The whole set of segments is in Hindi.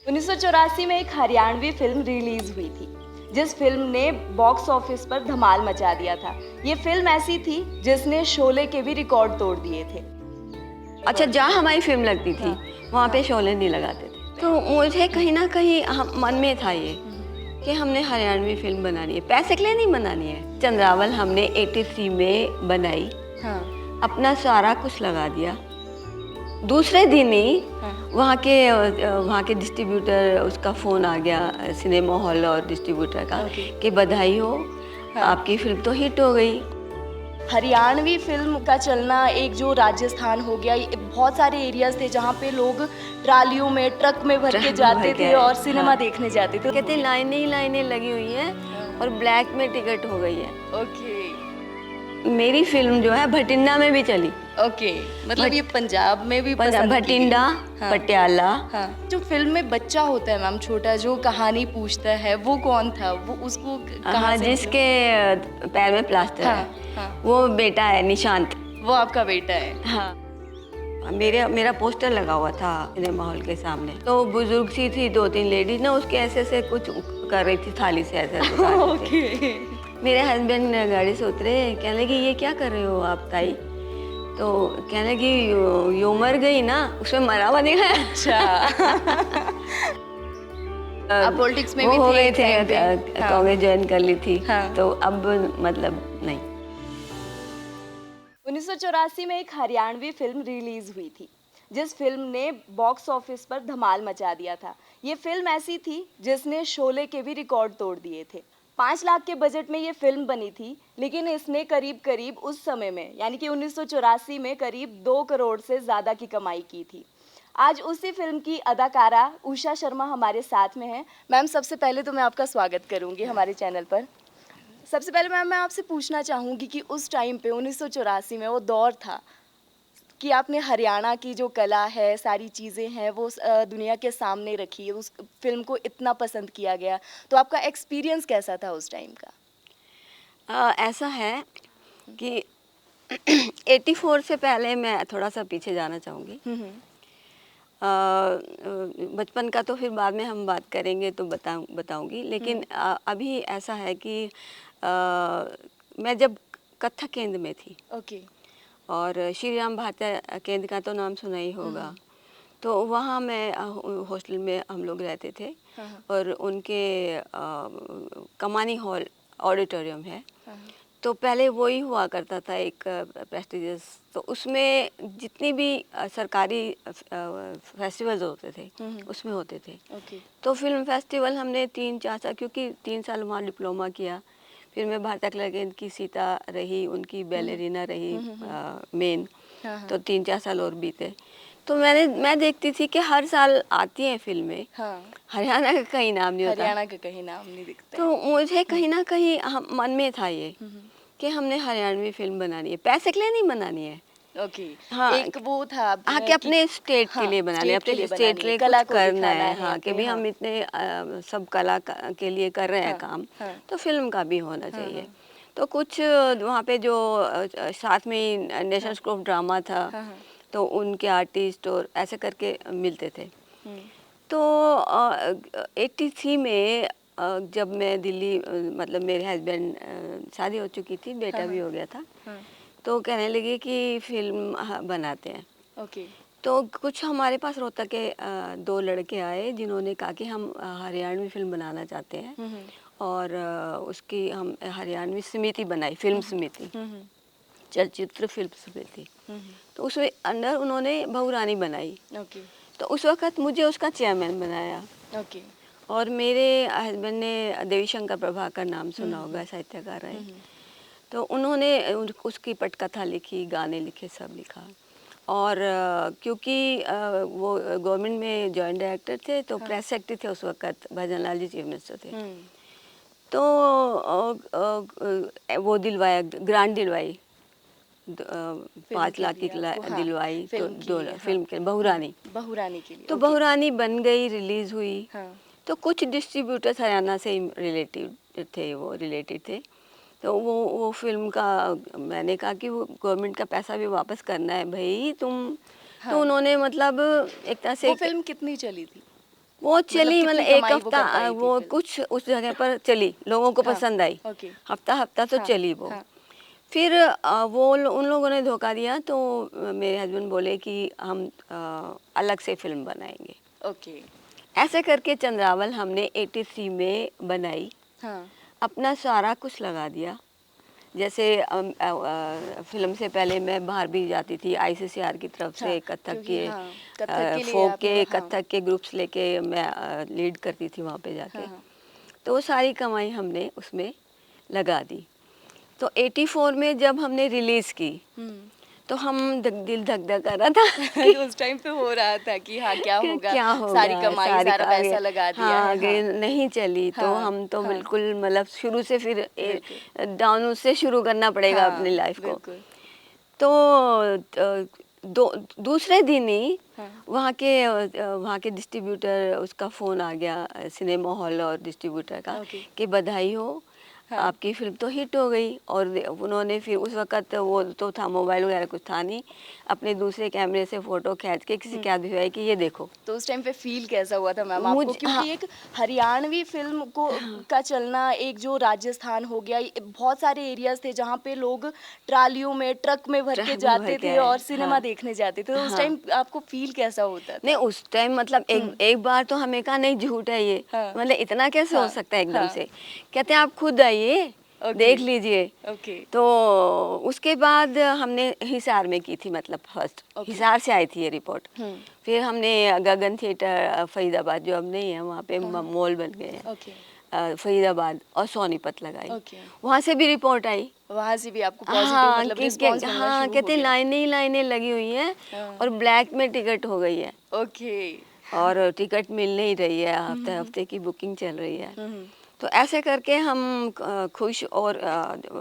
1984 में एक हरियाणवी फिल्म रिलीज हुई थी जिस फिल्म ने बॉक्स ऑफिस पर धमाल मचा दिया था। ये फिल्म ऐसी थी जिसने शोले के भी रिकॉर्ड तोड़ दिए थे। अच्छा, जहाँ हमारी फिल्म लगती थी वहाँ पे शोले नहीं लगाते थे, तो मुझे कहीं ना कहीं मन में था ये कि हमने हरियाणवी फिल्म बनानी है, पैसे के लिए नहीं बनानी है। चंद्रावल हमने 83 में बनाई, हाँ। अपना सारा कुछ लगा दिया। दूसरे दिन ही वहाँ के डिस्ट्रीब्यूटर, उसका फ़ोन आ गया सिनेमा हॉल और डिस्ट्रीब्यूटर का कि बधाई हो, आपकी फिल्म तो हिट हो गई। हरियाणवी फिल्म का चलना, एक जो राजस्थान हो गया, ये बहुत सारे एरियाज थे जहाँ पे लोग ट्रालियों में, ट्रक में भर के जाते थे और सिनेमा देखने जाते थे। कहते लाइनें ही लाइनें लगी हुई हैं और ब्लैक में टिकट हो गई है। ओके। मेरी फिल्म जो है भटिंडा में भी चली। ओके, मतलब ये पंजाब में भी पंजाब, पसंद की गई। भटिंडा, पटियाला। हाँ। जो फिल्म में बच्चा होता है मैम, छोटा, जो कहानी पूछता है, वो कौन था? वो उसको हाँ, जिसके पैर में प्लास्टर है, वो बेटा है निशांत। वो आपका बेटा है? हाँ, मेरा पोस्टर लगा हुआ था सिनेमा हॉल के सामने। तो बुजुर्ग सी थी, 2-3 लेडीज ना उसके ऐसे कुछ कर रही थी, थाली से ऐसे ओके। मेरे हस्बैंड गाड़ी से उतरे, कहने लगे ये क्या कर रहे हो आप ताई? तो कहने लगी यो मर गई ना, उसमें मरा हुआ नहीं है। अच्छा। आप पॉलिटिक्स में भी हो गए थे, हाँ। कांग्रेस ज्वाइन कर ली थी। हाँ। तो अब मतलब नहीं। 1984 में एक हरियाणवी फिल्म रिलीज हुई थी जिस फिल्म ने बॉक्स ऑफिस पर धमाल मचा दिया था। ये फिल्म ऐसी थी जिसने शोले के भी रिकॉर्ड तोड़ दिए थे। 5 लाख के बजट में ये फिल्म बनी थी, लेकिन इसने करीब करीब उस समय में, यानी कि 1984 में, करीब 2 करोड़ से ज़्यादा की कमाई की थी। आज उसी फिल्म की अदाकारा उषा शर्मा हमारे साथ में है। मैम, सबसे पहले तो मैं आपका स्वागत करूंगी हमारे चैनल पर। सबसे पहले मैम, मैं आपसे पूछना चाहूँगी कि उस टाइम पे 1984 में वो दौर था कि आपने हरियाणा की जो कला है, सारी चीज़ें हैं, वो दुनिया के सामने रखी, उस फिल्म को इतना पसंद किया गया, तो आपका एक्सपीरियंस कैसा था उस टाइम का? ऐसा है कि 84 से पहले मैं थोड़ा सा पीछे जाना चाहूँगी। बचपन का तो फिर बाद में हम बात करेंगे तो बताऊंगी, लेकिन अभी ऐसा है कि मैं जब कथक केंद्र में थी, ओके। और श्री राम भारती केंद्र का तो नाम सुना ही होगा। तो वहाँ मैं हॉस्टल में हम लोग रहते थे, और उनके कमानी हॉल ऑडिटोरियम है, तो पहले वही हुआ करता था एक प्रेस्टिजियस। तो उसमें जितनी भी सरकारी फेस्टिवल्स होते थे उसमें होते थे। ओके। तो फिल्म फेस्टिवल हमने 3-4 साल, क्योंकि 3 साल वहाँ डिप्लोमा किया, फिर मैं भारती कला केंद्र की सीता रही, उनकी बैलेरिना रही मेन। तो 3-4 साल और बीते। तो मैं देखती थी कि हर साल आती हैं फिल्में, हरियाणा का कहीं नाम नहीं होता, हरियाणा का कहीं नाम नहीं दिखता। तो मुझे कहीं ना कहीं मन में था ये कि हमने हरियाणवी फिल्म बनानी है, पैसे के लिए नहीं बनानी है। ओके। हाँ, एक वो था हाँ, कि अपने स्टेट के लिए बनानी है, अपने स्टेट के लिए कुछ करना है। हाँ, कि भी हम इतने सब कला के लिए कर रहे हैं काम, तो फिल्म का भी होना चाहिए। तो कुछ वहाँ पे जो साथ में ही नेशनल स्कूल ऑफ ड्रामा था, तो उनके आर्टिस्ट और ऐसे करके मिलते थे। तो 83 में जब मैं दिल्ली, मतलब मेरे हस्बैंड, शादी हो चुकी थी, बेटा भी हो गया था, तो कहने लगे कि फिल्म बनाते हैं। ओके। तो कुछ हमारे पास रोहतक के 2 लड़के आए जिन्होंने कहा कि हम हरियाणवी फिल्म बनाना चाहते हैं, और उसकी हम हरियाणवी समिति बनाई, फिल्म समिति, चलचित्र फिल्म समिति। तो उसमें अंदर उन्होंने बहू रानी बनाई। ओके। तो उस वक़्त मुझे उसका चेयरमैन बनाया। ओके। और मेरे हस्बैंड ने देवीशंकर प्रभाकर नाम सुना होगा, साहित्यकार रहे। तो उन्होंने उसकी पटकथा लिखी, गाने लिखे, सब लिखा। और क्योंकि वो गवर्नमेंट में जॉइंट डायरेक्टर थे, तो प्रेस सेक्रेटरी थे उस वक़्त, भजन लाल जी चीफ मिनिस्टर थे। तो वो दिलवाया, ग्रांट दिलवाई, 5 लाख की दिलवाई, तो 2 फिल्म के बहू रानी के लिए। तो बहू रानी बन गई, रिलीज हुई। तो कुछ डिस्ट्रीब्यूटर्स हरियाणा से रिलेटिव थे, वो रिलेटेड थे। तो वो फिल्म का मैंने कहा कि वो गवर्नमेंट का पैसा भी वापस करना है भाई तुम। तो उन्होंने मतलब एक तरह से। वो फिल्म कितनी चली थी? वो चली, कितनी मतलब एक कमाई वो कर हफ्ता पाई थी वो फिल्म? कुछ उस जगह पर चली, लोगों को हाँ, पसंद आई, ओके। हफ्ता हफ्ता तो हाँ, चली वो। हाँ, फिर उन लोगों ने धोखा दिया, तो मेरे हस्बैंड बोले कि हम अलग से फिल्म बनाएंगे। ओके। ऐसे करके चंद्रावल हमने 83 में बनाई, हाँ, अपना सारा कुछ लगा दिया। जैसे फिल्म से पहले मैं बाहर भी जाती थी, आईसीसीआर की तरफ हाँ, से कथक क्योंकि के हाँ, कथक के लिए फोक आपने के हाँ, कथक के ग्रुप्स लेके मैं लीड करती थी वहाँ पे जाके। हाँ, हाँ, तो वो सारी कमाई हमने उसमें लगा दी। तो 84 में जब हमने रिलीज़ की, हम्म। तो हम दिल धक धक कर रहा था कि उस टाइम पे हो रहा था कि हाँ क्या कि होगा, क्या सारी होगा, कमाई सारी सारा का आगे, पैसा लगा दिया हाँ है। आगे हाँ, नहीं चली, तो हाँ, हम तो हाँ, बिल्कुल मतलब शुरू से फिर बिल्कुल। डाउन से शुरू करना पड़ेगा हाँ, अपनी लाइफ को। बिल्कुल। तो दूसरे दिन ही हाँ, वहाँ के डिस्ट्रीब्यूटर, उसका फ़ोन आ गया, सिनेमा हॉल और डिस्ट्रीब्यूटर का, ओके। कि बधाई हो, हाँ, आपकी फिल्म तो हिट हो गई। और उन्होंने फिर उस वक़्त वो तो था, मोबाइल वगैरह कुछ था नहीं, अपने दूसरे कैमरे से फ़ोटो खींच के किसी के हाथ भिजवाई कि ये देखो। तो उस टाइम पे फील कैसा हुआ था मैम आपको, मुझ हाँ, क्योंकि एक हरियाणवी फिल्म को का चलना, एक जो राजस्थान हो गया, बहुत सारे एरियाज थे जहाँ पे लोग ट्रालियों में ट्रक में भर के ट्रक में भर जाते के थे आए, और सिनेमा हाँ, देखने जाते थे, तो उस हाँ। टाइम आपको फील कैसा होता नहीं, था? उस टाइम मतलब एक बार तो हमें कहा नहीं, झूठ है ये, हाँ, मतलब इतना कैसे हो हाँ, सकता है एकदम हाँ, से। कहते हैं आप खुद आइए, ओके, देख लीजिए। ओके, तो उसके बाद हमने हिसार में की थी, मतलब फर्स्ट ओके, हिसार से आई थी ये रिपोर्ट। हम्म, फिर हमने गगन थिएटर फरीदाबाद, जो अब नहीं है, वहाँ पे हाँ, हाँ, मॉल बन गए हैं, ओके, फरीदाबाद और सोनीपत लगाई। ओके। वहाँ से भी रिपोर्ट आई, वहाँ से भी आपको पॉजिटिव हाँ मतलब कि रिस्पॉन्स मिलना हाँ, शुरू हो कहते गया? लाइनें ही लाइनें लगी हुई हैं हाँ, और ब्लैक में टिकट हो गई है, ओके, और टिकट मिल नहीं रही है, हम्म, हफ्ते हफ्ते की बुकिंग चल रही है। हम्म, तो ऐसे करके हम खुश, और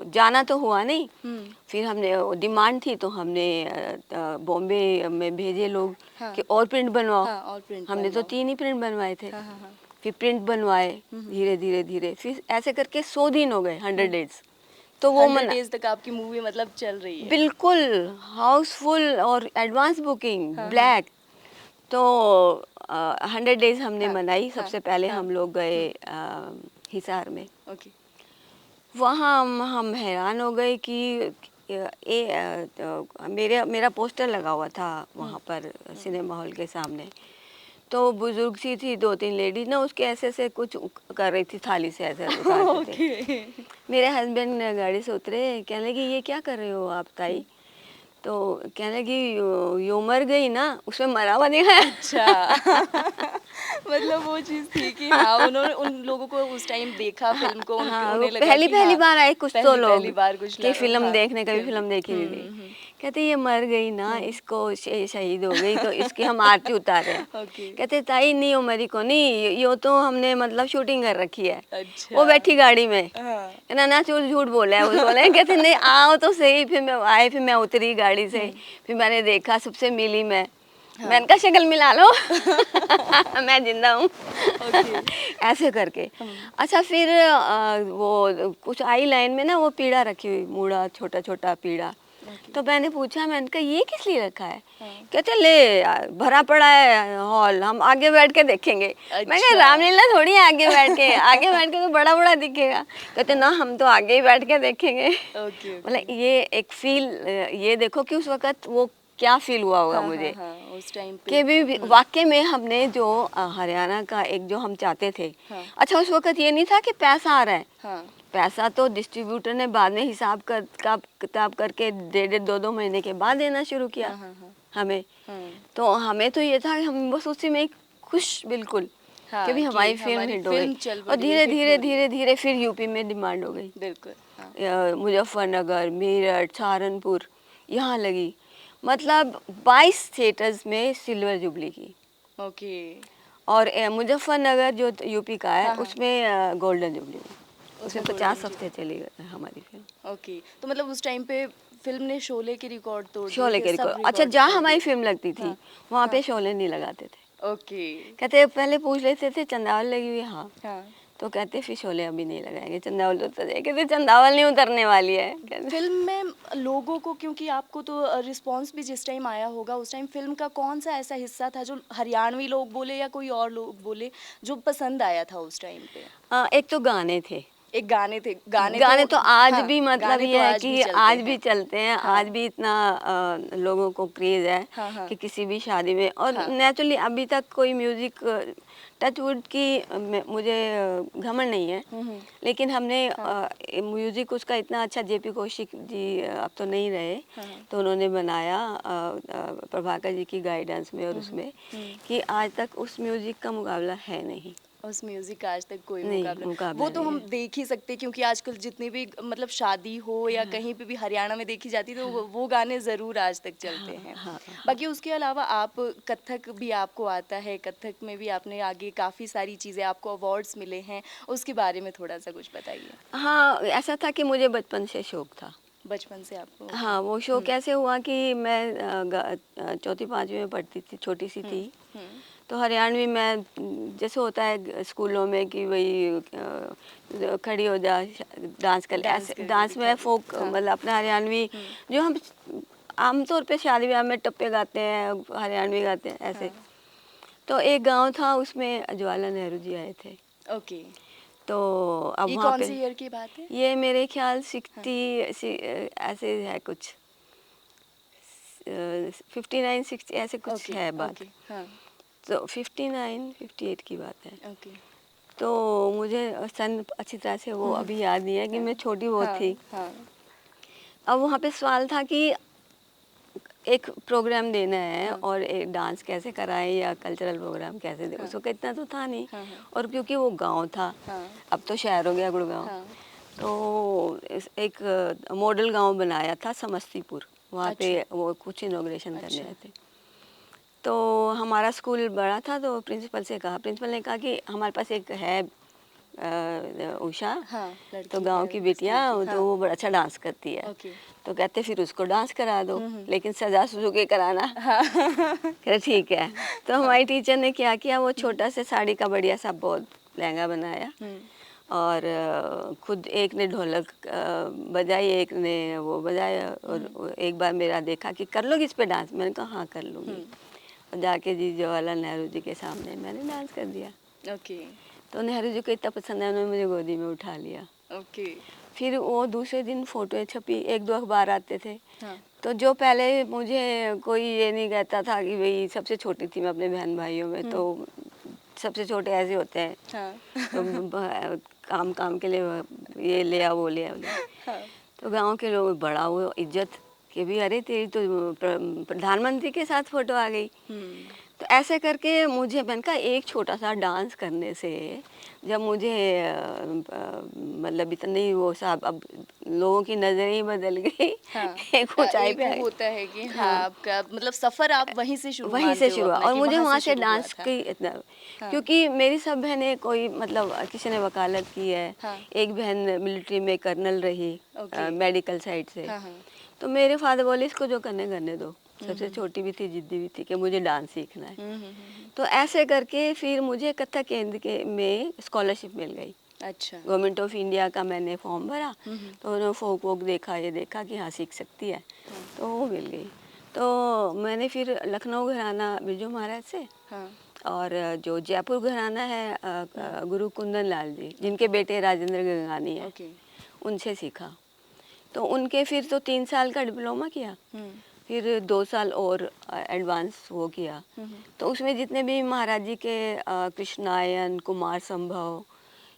जाना तो हुआ नहीं। हम्म, फिर हमने डिमांड थी, तो हमने बॉम्बे में भेजे लोग हाँ, कि और प्रिंट बनवाओ। हाँ, और प्रिंट हमने तो बनवाओ। 3 ही प्रिंट बनवाए थे। हाँ, हाँ, हाँ, फिर प्रिंट बनवाए, धीरे धीरे धीरे, फिर ऐसे करके 100 दिन हो गए, 100 डेज। तो वो 100 मन डेज तक आपकी मूवी मतलब चल रही है? बिल्कुल हाउसफुल, और एडवांस बुकिंग हाँ, हाँ, ब्लैक। तो 100 डेज हमने हाँ, मनाई। हाँ, सबसे पहले हाँ, हम लोग गए हिसार में। ओके, वहाँ हम हैरान हो गए कि मेरा पोस्टर लगा हुआ था वहाँ पर सिनेमा हॉल के सामने। तो बुजुर्ग सी थी, 2-3 लेडीज ना, उसके ऐसे ऐसे कुछ कर रही थी, थाली से ऐसे उतारते थे। ओके, मेरे हस्बैंड गाड़ी से उतरे, कहने लगे ये क्या कर रहे हो आप ताई? तो कहने लगी यो मर गई ना, उसमें मरा हुआ दिखा है। अच्छा। मतलब वो चीज़ थी कि हाँ, उन्होंने उन लोगों को उस टाइम देखा फ़िल्म को, उनके हाँ, वो उन्हें लगा पहली कि पहली हाँ, बार आए कुछ तो लोग पहली बार कुछ कि फिल्म हाँ, देखने, कभी फ़िल्म फिल्म देखी नहीं थी। हुँ, कहते ये मर गई ना, इसको शहीद हो गई, तो इसकी हम आरती उतारे। ओके, कहते ताई नहीं, मरी को नहीं, यो तो हमने मतलब शूटिंग कर रखी है। वो अच्छा, बैठी गाड़ी में, हाँ, ना झूठ झूठ बोला है, वो बोले। कहते नहीं आओ तो सही। फिर मैं आए, फिर मैं उतरी गाड़ी से, फिर मैंने देखा, सबसे मिली मैं। हाँ, मैंने कहा शक्ल मिला लो। मैं जिंदा हूँ। ओके, ऐसे करके। अच्छा, फिर वो कुछ आई लाइन में ना, वो पीड़ा रखी हुई, मूड़ा, छोटा छोटा पीड़ा। ओके, तो मैंने पूछा, मैंने कहा ये किस लिए रखा है? हाँ, कहते ले यार, भरा पड़ा है हॉल, हम आगे बैठ के देखेंगे। मैं कहा अच्छा, रामलीला थोड़ी है आगे बैठ के, आगे बैठ के तो बड़ा बड़ा दिखेगा। कहते ना, हम तो आगे ही बैठ के देखेंगे। ओके, मतलब ओके, ये एक फील, ये देखो कि उस वक्त वो क्या फील हुआ होगा हाँ, हाँ, मुझे, हाँ, उस टाइम पे कि भी वाकई में हमने जो हरियाणा का एक जो हम चाहते थे। हाँ, अच्छा, उस वक्त ये नहीं था कि पैसा आ रहा है, हाँ, पैसा तो डिस्ट्रीब्यूटर ने बाद में हिसाब किताब करके 1.5-2 महीने के बाद देना शुरू किया हाँ, हाँ, हाँ, हमें। हाँ, तो हमें तो ये था कि हम बस उसी में खुश, बिल्कुल, कि हाँ, भी कि हमारी फिल्म हमारी हिट हो गई। फ़िल्म चल और पड़ी है, धीरे हिट धीरे हो रही है, धीरे धीरे फिर यूपी में डिमांड हो गई, बिल्कुल, हाँ, मुजफ्फरनगर, मेरठ, सहारनपुर, यहाँ लगी। मतलब 22 थिएटर्स में सिल्वर जुबली की। ओके, और मुजफ्फरनगर जो यूपी का है, हाँ, हाँ, उसमें गोल्डन जुबली में, उसमें उसमें 50 गोल्डन हफ्ते जुबली, चली गई हमारी फिल्म। ओके, तो मतलब उस टाइम पे फ़िल्म ने शोले के रिकॉर्ड तोड़ दिए शोले थे, के सब रिकॉर्ड, अच्छा, रिकॉर्ड जहाँ तोड़ हमारी दिए। फिल्म लगती थी हाँ, वहाँ हाँ, पे शोले नहीं लगाते थे। ओके, कहते पहले पूछ लेते थे चंद्रावल लगी हुई है? हाँ। हाँ, तो कहते फिर शोले अभी नहीं लगाएंगे, चंदावल उतर जाए, कहते चंदावल नहीं उतरने वाली है। फिल्म में लोगों को, क्योंकि आपको तो रिस्पांस भी जिस टाइम आया होगा उस टाइम फिल्म का कौन सा ऐसा हिस्सा था जो हरियाणवी लोग बोले या कोई और लोग बोले जो पसंद आया था उस टाइम पे? एक तो गाने थे, एक गाने थे, गाने तो आज हाँ, भी मतलब गाने ये तो है आज भी कि चलते आज हैं। भी चलते हैं, हाँ। आज भी इतना लोगों को क्रेज है हाँ, हाँ। कि किसी भी शादी में, और हाँ। नेचुरली अभी तक कोई म्यूजिक टचवुड की मुझे घमंड नहीं है, लेकिन हमने म्यूजिक उसका इतना अच्छा, जेपी कौशिक जी अब तो नहीं रहे, तो उन्होंने बनाया प्रभाकर जी की गाइडेंस में और उसमें, कि आज तक उस म्यूजिक का मुकाबला है नहीं। उस म्यूजिक का आज तक कोई नहीं, मुकाबला मुकाबला वो तो नहीं हम है। देख ही सकते हैं, क्योंकि आजकल जितनी भी मतलब शादी हो या कहीं पे भी हरियाणा में देखी जाती है तो वो गाने ज़रूर आज तक चलते हैं। बाकी उसके अलावा आप कथक भी आपको आता है, कथक में भी आपने आगे काफ़ी सारी चीज़ें, आपको अवार्ड्स मिले हैं, उसके बारे में थोड़ा सा कुछ बताइए। हाँ, ऐसा था कि मुझे बचपन से शौक था। बचपन से आपको? हाँ, वो शौक कैसे हुआ कि मैं चौथी पाँचवीं में पढ़ती थी, छोटी सी थी, तो हरियाणवी में जैसे होता है स्कूलों में कि वही खड़ी हो जा, डांस कर ले, ऐसे डांस में फोक मतलब अपना हरियाणवी जो हम आमतौर पे शादी ब्याह में टप्पे गाते हैं, हरियाणवी गाते हैं ऐसे। तो एक गांव था, उसमें जवाहरलाल नेहरू जी आए थे। ओके। तो अब ये वहाँ कौन पे सी ईयर की बात है? ये मेरे ख्याल 60 ऐसे है कुछ, 59 60 ऐसे कुछ ओके, है बात। ओके, हाँ, तो 59 58 की बात है। ओके, तो मुझे सन अच्छी तरह से वो अभी याद नहीं है कि मैं छोटी बहुत हाँ, थी। हाँ, अब वहाँ पे सवाल था कि एक प्रोग्राम देना है और एक डांस कैसे कराएं या कल्चरल प्रोग्राम कैसे दें, उसको इतना तो था नहीं। और क्योंकि वो गांव था, अब तो शहर हो गया गुड़गांव, तो एक मॉडल गांव बनाया था समस्तीपुर, वहाँ पे वो कुछ इनॉग्रेशन करने आए थे। तो हमारा स्कूल बड़ा था, तो प्रिंसिपल ने कहा कि हमारे पास एक है उषा, तो गांव की बिटिया, तो वो बड़ा अच्छा डांस करती है, तो कहते फिर उसको डांस करा दो, लेकिन सजा सुजू के कराना। कहते ठीक है। तो हमारी टीचर ने क्या किया, वो छोटा से साड़ी का बढ़िया सा बहुत लहंगा बनाया, और खुद एक ने ढोलक बजाई, एक ने वो बजाया, और एक बार मेरा देखा कि कर लोगी इस पे डांस, मैंने कहा हाँ कर लूँगी, और जाके जी जवाहरलाल नेहरू जी के सामने मैंने डांस कर दिया। ओके, तो नेहरू जी को इतना पसंद है, उन्होंने मुझे गोदी में उठा लिया। ओके, फिर वो दूसरे दिन फोटो छपी, एक दो अखबार आते थे। तो जो पहले मुझे कोई ये नहीं कहता था कि भाई, सबसे छोटी थी मैं अपने बहन भाइयों में, तो सबसे छोटे ऐसे होते हैं, तो काम के लिए ये ले आओ वो ले आओ। तो गांव के लोग बड़ा वो इज्जत कि भी अरे तेरी तो प्रधानमंत्री के साथ फोटो आ गई। तो ऐसे करके मुझे मैंने कहा एक छोटा सा डांस करने से जब मुझे मतलब इतनी वो साहब, अब लोगों की नजरें ही बदल गई। एक ऊंचाई पे होता है कि हाँ, आपका मतलब सफर आप वहीं से शुरू हुआ, और मुझे वहाँ से डांस की इतना, क्योंकि मेरी सब बहनें कोई मतलब किसी ने वकालत की है, एक बहन मिलिट्री में कर्नल रही मेडिकल साइड से, तो मेरे फादर बोले इसको जो करने दो, सबसे छोटी भी थी, जिद्दी भी थी कि मुझे डांस सीखना है। तो ऐसे करके फिर मुझे कथक केंद्र के में स्कॉलरशिप मिल गई। अच्छा, गवर्नमेंट ऑफ इंडिया का मैंने फॉर्म भरा, तो उन्होंने फोक वोक देखा, ये देखा कि हाँ सीख सकती है, तो वो मिल गई। तो मैंने फिर लखनऊ घराना बिरजू महाराज से, और जो जयपुर घराना है गुरु कुंदन लाल जी, जिनके बेटे राजेंद्र गंगानी है, उनसे सीखा। तो उनके फिर तो 3 साल का डिप्लोमा किया, फिर 2 साल और एडवांस वो किया। तो उसमें जितने भी महाराज जी के कृष्णायन, कुमार संभव,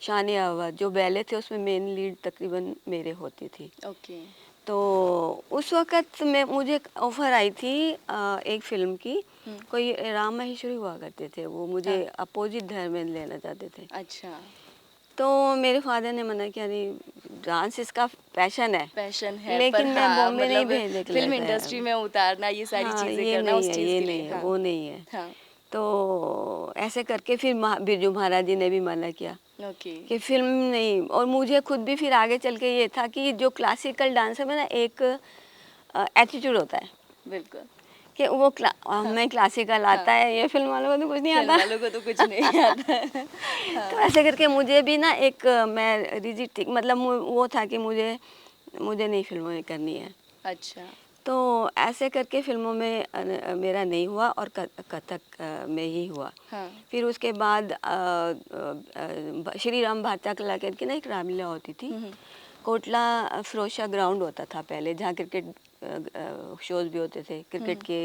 शान अवध जो बैले थे, उसमें मेन लीड तकरीबन मेरे होती थी। तो उस वक़्त में मुझे ऑफ़र आई थी एक फ़िल्म की, कोई राम महेश्वरी हुआ करते थे, वो मुझे अपोजिट धर्म में लेना चाहते थे। अच्छा, तो मेरे फादर ने मना किया, नहीं डांस इसका पैशन है, पर लेकिन मैं हाँ, बॉम्बे नहीं मतलब भेजने के फिल्म लिए इंडस्ट्री में उतारना, ये सारी हाँ, चीजें ये करना नहीं उस है, चीज ये के नहीं लिए, है, वो नहीं है। हाँ, तो ऐसे करके फिर बिरजू महाराज जी ने भी मना किया कि फिल्म नहीं। और मुझे खुद भी फिर आगे चल के ये था कि जो क्लासिकल डांस में ना एक एटीट्यूड होता है, बिल्कुल, कि वो हमें क्लासिकल आता है, ये फिल्म वालों को तो कुछ नहीं फिल्म आता। वालों को तो कुछ नहीं आता। तो ऐसे करके मुझे भी ना एक मैं रिजिड थी, मतलब वो था कि मुझे मुझे नहीं फिल्में करनी है। अच्छा। तो ऐसे करके फिल्मों में मेरा नहीं हुआ और कथक में ही हुआ। हाँ। फिर उसके बाद श्री राम भारतीय कला अकेडमी की ना एक रामलीला होती थी। कोटला फिरोजा ग्राउंड होता था पहले, जहाँ क्रिकेट शोज भी होते थे, क्रिकेट के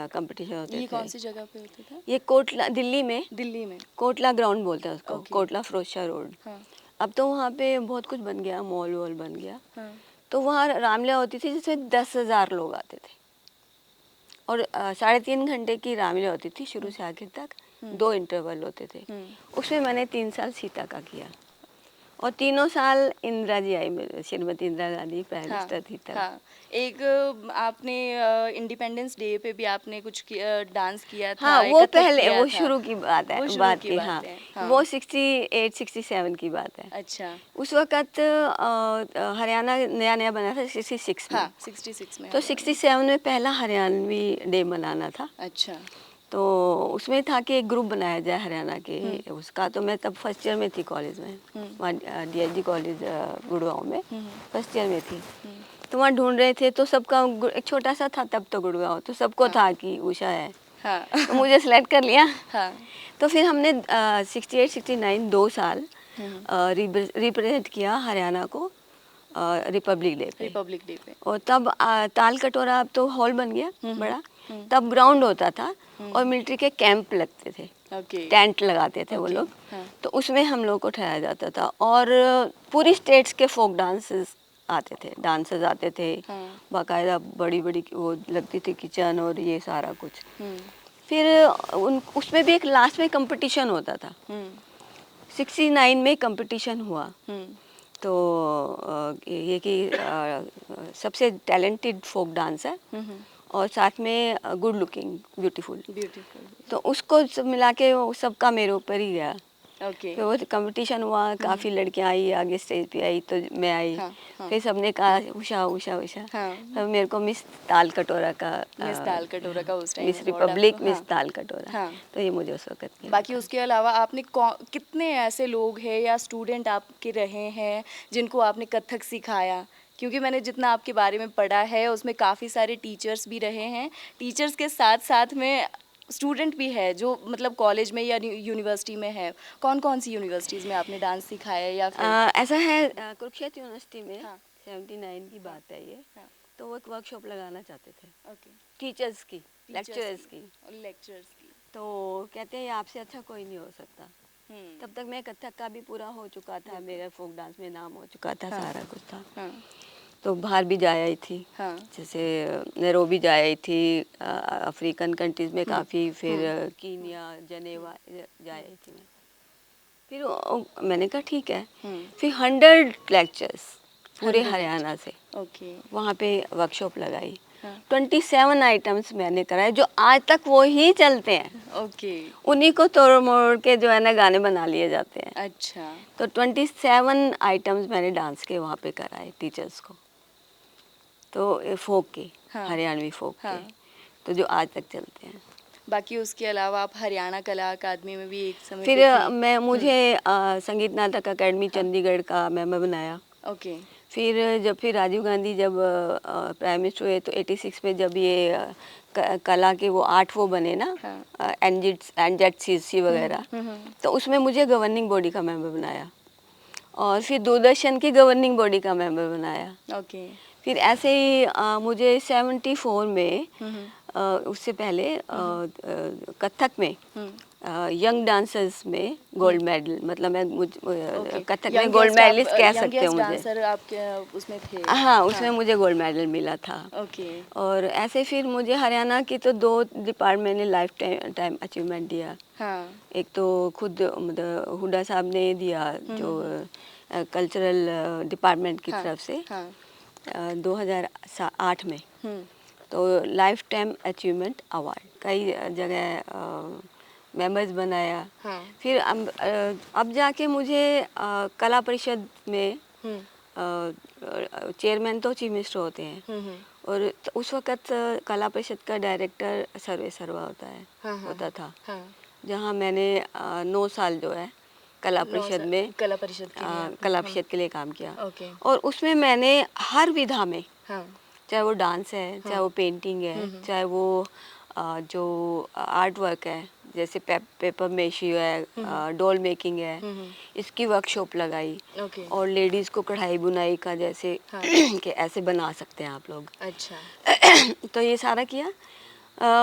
कंपटीशन होते ये थे। कौन सी जगह पे होता था? ये कोटला, दिल्ली में दिल्ली में। कोटला ग्राउंड बोलते हैं उसको, ओके। कोटला फिरोजा रोड। हाँ। अब तो वहाँ पे बहुत कुछ बन गया, मॉल वॉल बन गया। हाँ। तो वहाँ रामलीला होती थी जिसमें 10,000 लोग आते थे और 3.5 घंटे की रामलीला होती थी शुरू से आखिर तक। 2 इंटरवल होते थे। उसमें मैंने 3 साल सीता का किया और तीनों साल इंदिरा जी आई, मेरे श्रीमती इंदिरा गांधी प्राइम हाँ। मिनिस्टर थी तब। हाँ। एक आपने इंडिपेंडेंस डे पे भी आपने कुछ डांस किया था, हाँ, एक वो कथक पहले, किया वो था। शुरू की बात है, वो शुरू बात की की। बात हाँ, है। हाँ। वो 68-67 की बात है। अच्छा। उस वक़्त हरियाणा नया नया बना था 66 में। हाँ, 66 में तो हरियाणा। 67 में पहला हरियाणवी डे मनाना था। अच्छा। तो उसमें था कि एक ग्रुप बनाया जाए हरियाणा के उसका। तो मैं तब फर्स्ट ईयर में थी कॉलेज में, वहाँ DLG कॉलेज गुड़गांव में फर्स्ट ईयर में थी। तो वहाँ ढूंढ रहे थे, तो सबका एक छोटा सा था तब तो गुड़गांव, तो सबको था कि उषा है। हाँ। तो मुझे सिलेक्ट कर लिया। हाँ। तो फिर हमने 68-69 2 साल रिप्रेजेंट किया हरियाणा को रिपब्लिक डे पे। रिपब्लिक डे पे। और तब ताल कटोरा, अब तो हॉल बन गया बड़ा, तब ग्राउंड होता था और मिलिट्री के कैंप लगते थे, ओके। टेंट लगाते थे वो ओके। लोग। हाँ। तो उसमें हम लोग को ठहराया जाता था और पूरी स्टेट्स के फोक डांसेस आते थे, डांसर्स आते थे। हाँ। बाकायदा बड़ी बड़ी वो लगती थी किचन और ये सारा कुछ। हम्म। फिर उसमें भी एक लास्ट में कंपटीशन होता था। 69 में कंपटीशन हुआ। तो ये कि सबसे टैलेंटेड फोक डांस है और साथ में गुड लुकिंग, ब्यूटीफुल। ब्यूटीफुल। तो उसको सब मिला के वो सबका मेरे ऊपर ही गया। ओके। फिर वो कंपटीशन हुआ, काफ़ी लड़कियां आई, आगे स्टेज पे आई तो मैं आई। हाँ। हाँ। फिर सबने कहा उषा उषा उषा। हाँ। तब मेरे को मिस ताल कटोरा का मिस ताल कटोरा का उस टाइम मिस अवार्ड रिपब्लिक आपको। मिस हाँ। ताल कटोरा। हाँ। तो ये मुझे उस वक्त मिला बाकी था। उसके अलावा आपने कितने ऐसे लोग हैं या स्टूडेंट आपके रहे हैं जिनको आपने कथक सिखाया? क्योंकि मैंने जितना आपके बारे में पढ़ा है उसमें काफ़ी सारे टीचर्स भी रहे हैं, टीचर्स के साथ साथ में स्टूडेंट भी है जो मतलब कॉलेज में या यूनिवर्सिटी में है। कौन कौन सी यूनिवर्सिटीज़ में आपने डांस सिखाया या फिर? ऐसा है, कुरुक्षेत्र यूनिवर्सिटी में हाँ। 79 की बात है ये। हाँ। तो वो एक वर्कशॉप लगाना चाहते थे ओके। टीचर्स की, लेक्चरर्स की। और लेक्चर्स की। तो कहते हैं आपसे अच्छा कोई नहीं हो सकता। तब तक मैं कथक का भी पूरा हो चुका था, मेरा फोक डांस में नाम हो चुका था, सारा कुछ था। हाँ। तो बाहर भी जा आई थी। हाँ। जैसे नैरोबी जा आई थी, अफ्रीकन कंट्रीज में काफ़ी, फिर कीनिया, जनेवा जा आई थी मैं। फिर मैंने कहा ठीक है। फिर 100 लेक्चर्स पूरे 100 हरियाणा से ओके। वहाँ पे वर्कशॉप लगाई। हाँ। 27 आइटम्स मैंने कराए जो आज तक वो ही चलते हैं। ओके। उन्हीं को तोड़ मोड़ के जो है ना गाने बना लिए जाते हैं। अच्छा। तो 27 आइटम्स मैंने डांस के वहाँ पे कराए टीचर्स को। तो फोक के, हाँ। हरियाणवी फोक हाँ। के, तो जो आज तक चलते हैं। बाकी उसके अलावा आप हरियाणा कला अकादमी में भी एक समय फिर पे थे। मुझे संगीत नाटक अकेडमी चंडीगढ़ का मेंबर बनाया। ओके। फिर राजीव गांधी जब प्राइम मिनिस्टर हुए तो 86 में जब ये कला के वो 8 वो बने ना, हाँ। NZCC वगैरह, तो उसमें मुझे गवर्निंग बॉडी का मेंबर बनाया और फिर दूरदर्शन की गवर्निंग बॉडी का मेंबर बनाया। ओके। फिर ऐसे ही मुझे 74 में उससे पहले कथक में यंग डांसर्स में गोल्ड मेडल, मतलब मैं कथक में गोल्ड मेडलिस्ट कह सकते हो मुझे। डांसर आपके उसमें थे? हाँ, उसमें मुझे गोल्ड मेडल मिला था। ओके। और ऐसे फिर मुझे हरियाणा की तो 2 डिपार्टमेंट ने लाइफ टाइम अचीवमेंट दिया। हाँ। एक तो खुद मतलब हुड्डा साहब ने दिया जो कल्चरल डिपार्टमेंट की तरफ से। हाँ। 2008 में तो लाइफ टाइम अचीवमेंट अवार्ड कई जगह मेंबर्स बनाया। हाँ। फिर अब जाके मुझे कला परिषद में चेयरमैन तो चीफ मिनिस्टर होते हैं, और उस वक्त कला परिषद का डायरेक्टर सर्वे सर्वा हाँ, होता था, हाँ, जहाँ मैंने 9 साल जो है कला परिषद में कला परिषद के लिए कला परिषद के लिए काम किया। ओके। और उसमें मैंने हर विधा में, हाँ, चाहे वो डांस है, चाहे वो पेंटिंग है, चाहे वो जो आर्ट वर्क है, जैसे पेपर मेशी है, डॉल मेकिंग है, इसकी वर्कशॉप लगाई। ओके। और लेडीज़ को कढ़ाई बुनाई का, जैसे हाँ। कि ऐसे बना सकते हैं आप लोग। अच्छा। तो ये सारा किया।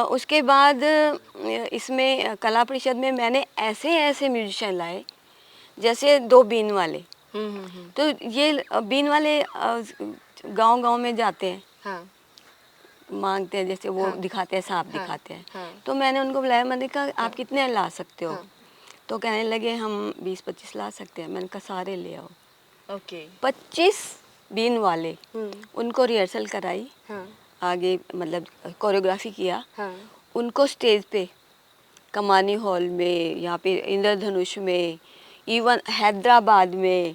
उसके बाद इसमें कला परिषद में मैंने ऐसे ऐसे म्यूजिशियन लाए, जैसे 2 बीन वाले। तो ये बीन वाले गांव-गांव में जाते हैं, हाँ, मांगते हैं, जैसे वो हाँ, दिखाते हैं, सांप हाँ, दिखाते हैं। हाँ, तो मैंने उनको बुलाया, मैंने कहा आप कितने ला सकते हो? हाँ, तो कहने लगे हम 20-25 ला सकते हैं। मैंने कहा सारे ले आओ। ओके। 25 बीन वाले, उनको रिहर्सल कराई, हाँ, आगे मतलब कोरियोग्राफी किया, हाँ, उनको स्टेज पे कमानी हॉल में, यहाँ पे इंद्रधनुष में, इवन हैदराबाद में,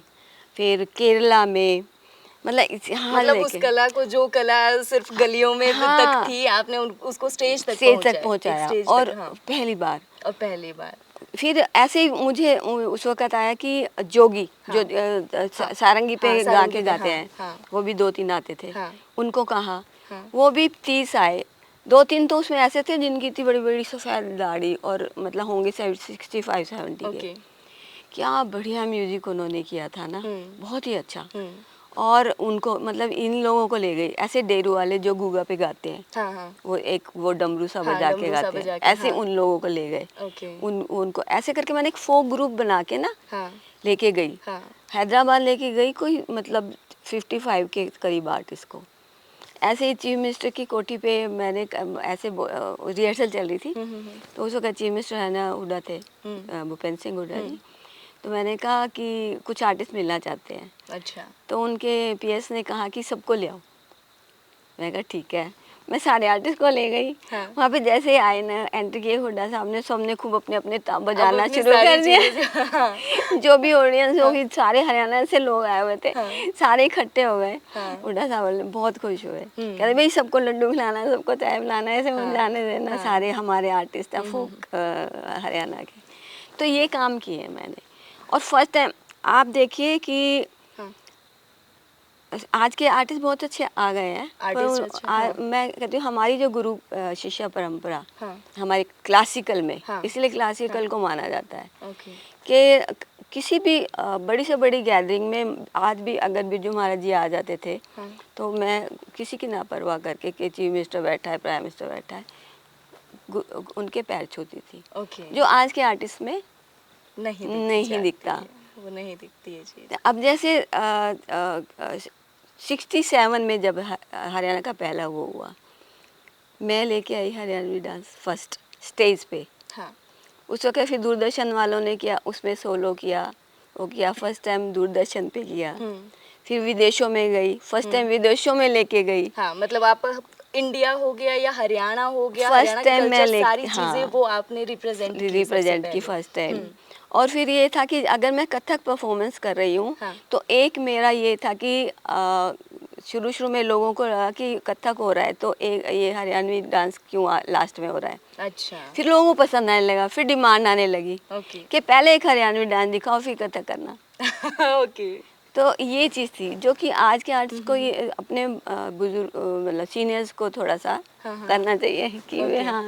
फिर केरला में, मतलब यहाँ मतलब उस लेके कला को, जो कला सिर्फ गलियों में हाँ, तक थी, आपने उसको स्टेज तक पहुँचाया। स्टेज और तक, हाँ। पहली बार, और पहली बार फिर ऐसे ही मुझे उस वक्त आया कि जोगी, हाँ, जो हाँ, सारंगी पे हाँ, गा सारंगी के पे, गाते हाँ, हैं, हाँ, वो भी 2-3 आते थे। हाँ, उनको कहा, हाँ, वो भी 30 आए। 2-3 तो उसमें ऐसे थे जिनकी इतनी बड़ी बड़ी सफ़ेद दाढ़ी, और मतलब होंगे 65-70 के। ओके। क्या बढ़िया म्यूजिक उन्होंने किया था ना, बहुत ही अच्छा। हम्म। और उनको मतलब इन लोगों को ले गई, ऐसे डेरू वाले जो गूगा पे गाते हैं, हाँ, हाँ, वो डमरू सा हाँ, बजा के डमरू सा गाते हैं, बजा के, ऐसे हाँ। उन लोगों को ले गए। ओके। उनको ऐसे करके मैंने एक फोक ग्रुप बना के ना हाँ, लेके गई, हाँ, हैदराबाद लेके गई, कोई मतलब 55 के करीब आर्टिस्ट को। ऐसे ही चीफ मिनिस्टर की कोठी पे मैंने ऐसे रिहर्सल चल रही थी, तो उस वक्त चीफ मिनिस्टर है ना हुड्डा थे, भूपेंद्र सिंह हुड्डा जी। तो मैंने कहा कि कुछ आर्टिस्ट मिलना चाहते हैं। अच्छा। तो उनके पीएस ने कहा कि सबको ले आओ। मैंने कहा ठीक है, मैं सारे आर्टिस्ट को ले गई। हाँ। वहाँ पे जैसे ही आए ना, एंट्री किए हुड्डा साहब ने, सबने खूब अपने अपने बजाना अपनी शुरू सारी कर दिया। चीज़ें, हाँ। जो भी ऑडियंस होगी, सारे हरियाणा से लोग आए हुए थे, हाँ। सारे इकट्ठे हो गए। हाँ। हुड्डा साहब ने बहुत खुश हुए, कहते भाई सबको लड्डू खिलाना है, सबको चाय पिलाना है, ऐसे मत जाने देना। सारे हमारे आर्टिस्ट हैं फोक हरियाणा के। तो ये काम किए मैंने। और फर्स्ट टाइम आप देखिए कि आज के आर्टिस्ट बहुत अच्छे आ गए हैं, आर्टिस्ट पर अच्छा, हाँ। मैं कहती हूँ हमारी जो गुरु शिष्य परंपरा, हाँ। हमारे क्लासिकल में, हाँ। इसलिए क्लासिकल को माना जाता है ओके। कि किसी भी बड़ी से बड़ी गैदरिंग में आज भी अगर बिरजू महाराज जी आ जाते थे, हाँ। तो मैं किसी की ना परवाह करके कि चीफ मिनिस्टर बैठा है, प्राइम मिनिस्टर बैठा है, उनके पैर छूती थी। ओके। जो आज के आर्टिस्ट में नहीं दिखता। वो नहीं दिखती है चीज़। अब जैसे 67 में जब हरियाणा का पहला वो हुआ, मैं लेके आई हरियाणवी डांस फर्स्ट स्टेज पे। हाँ। उस वक्त फिर दूरदर्शन वालों ने किया, उसमें सोलो किया, वो किया, फर्स्ट टाइम दूरदर्शन पे किया। फिर विदेशों में गई, फर्स्ट टाइम विदेशों में लेके गई। हाँ, मतलब आप इंडिया हो गया या हरियाणा हो गया, फर्स्ट हरियाणा टाइम के मैं कल्चर, सारी हाँ, चीज़ें वो आपने रिप्रेजेंट की फर्स्ट टाइम। और फिर ये था कि अगर मैं कथक परफॉर्मेंस कर रही हूँ, हाँ। तो एक मेरा ये था कि शुरू में लोगों को लगा कि कथक हो रहा है, तो एक ये हरियाणवी डांस क्यों लास्ट में हो रहा है। अच्छा। फिर लोगों को पसंद आने लगा, फिर डिमांड आने लगी ओके। कि पहले एक हरियाणवी डांस दिखाओ, फिर कथक करना। ओके। तो ये चीज़ थी जो कि आज के आर्टिस्ट को ये अपने बुजुर्ग मतलब सीनियर्स को थोड़ा सा करना चाहिए कि वे हाँ